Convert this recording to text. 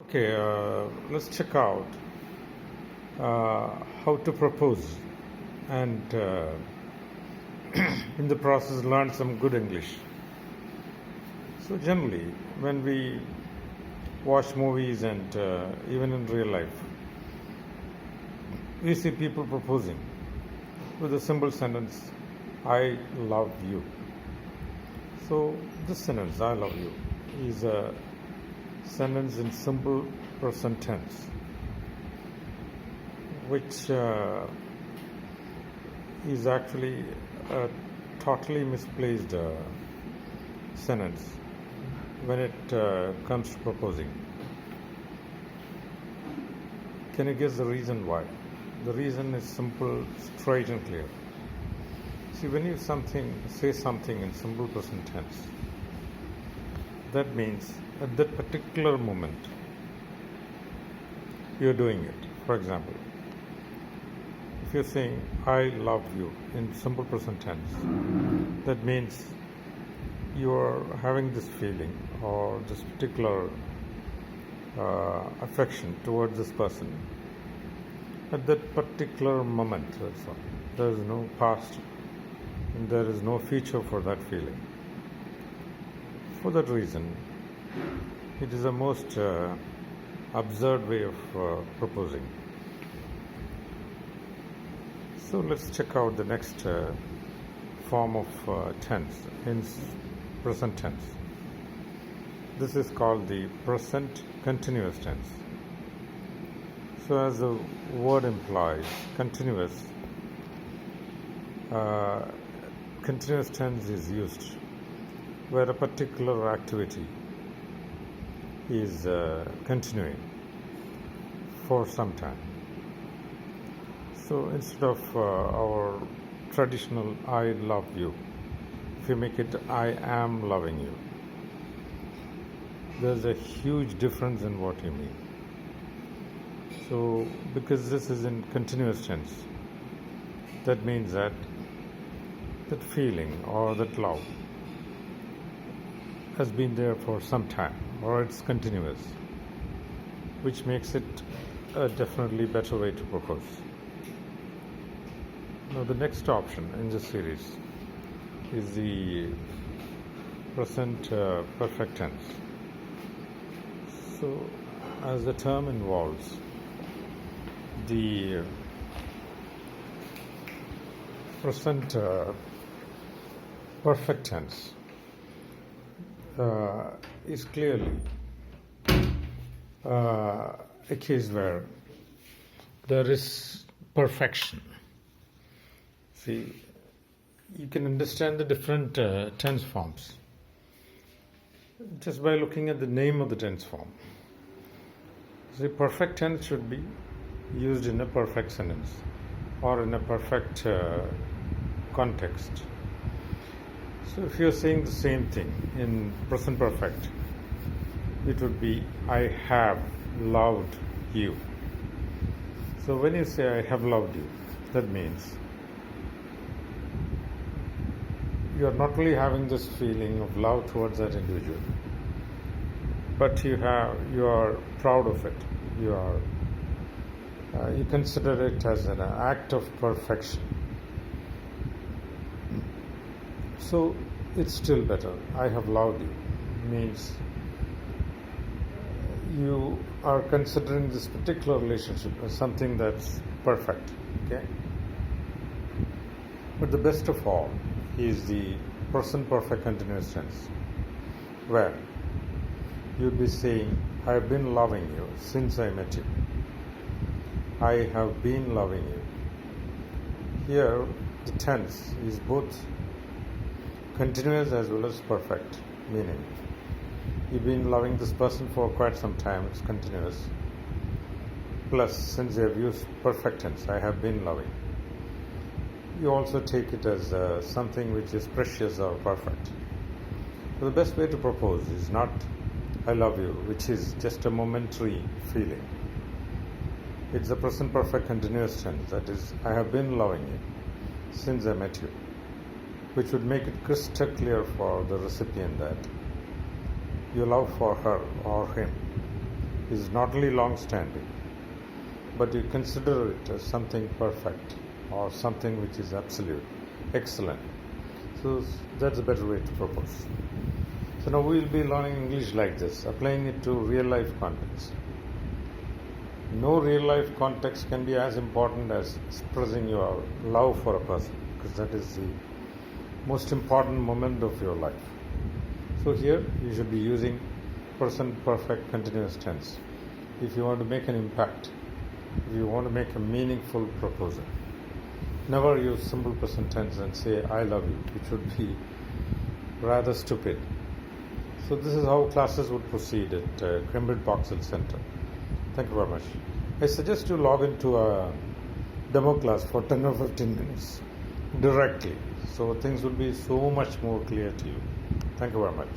Okay, let's check out how to propose and in the process learn some good English. So, generally, when we watch movies and even in real life, we see people proposing with a simple sentence, I love you. So, this sentence, I love you, is a sentence in simple present tense, which is actually a totally misplaced sentence when it comes to proposing. Can you guess the reason why? The reason is simple, straight, and clear. See, when you say something in simple present tense, that means at that particular moment you're doing it. For example, if you're saying I love you in simple present tense, that means you're having this feeling or this particular affection towards this person at that particular moment. That's all. There is no past and there is no future for that feeling. For that reason, it is a most absurd way of proposing. So let's check out the next form of tense in present tense. This is called the present continuous tense. So, as the word implies, continuous tense is used where a particular activity is continuing for some time. So instead of our traditional I love you, if you make it I am loving you, there's a huge difference in what you mean. So because this is in continuous tense, that means that feeling or that love has been there for some time, or it's continuous, which makes it a definitely better way to propose. Now, the next option in this series is the present perfect tense. So, as the term involves the present perfect tense, is clearly a case where there is perfection. See, you can understand the different tense forms just by looking at the name of the tense form. See, perfect tense should be used in a perfect sentence or in a perfect context. So if you're saying the same thing in present perfect, it would be I have loved you. So when you say I have loved you, that means you are not really having this feeling of love towards that individual, but you are proud of it. You consider it as an act of perfection. So it's still better. I have loved you means you are considering this particular relationship as something that's perfect. Okay? But the best of all is the present perfect continuous tense, where you'd be saying, I have been loving you since I met you. I have been loving you. Here, the tense is both continuous as well as perfect, meaning you've been loving this person for quite some time, it's continuous. Plus, since you have used perfect tense, I have been loving, you also take it as something which is precious or perfect. So the best way to propose is not I love you, which is just a momentary feeling. It's the present perfect continuous tense, that is, I have been loving you since I met you, which would make it crystal clear for the recipient that your love for her or him is not only long standing, but you consider it as something perfect or something which is absolute, excellent. So that's a better way to propose. So now we will be learning English like this, applying it to real life context. No real life context can be as important as expressing your love for a person, because that is the most important moment of your life. So here you should be using present perfect continuous tense if you want to make an impact, if you want to make a meaningful proposal. Never use simple present tense and say I love you. It should be rather stupid. So this is how classes would proceed at Cambridge Box Hill Center. Thank you very much. I suggest you log into a demo class for 10 or 15 minutes directly, so things will be so much more clear to you. Thank you very much.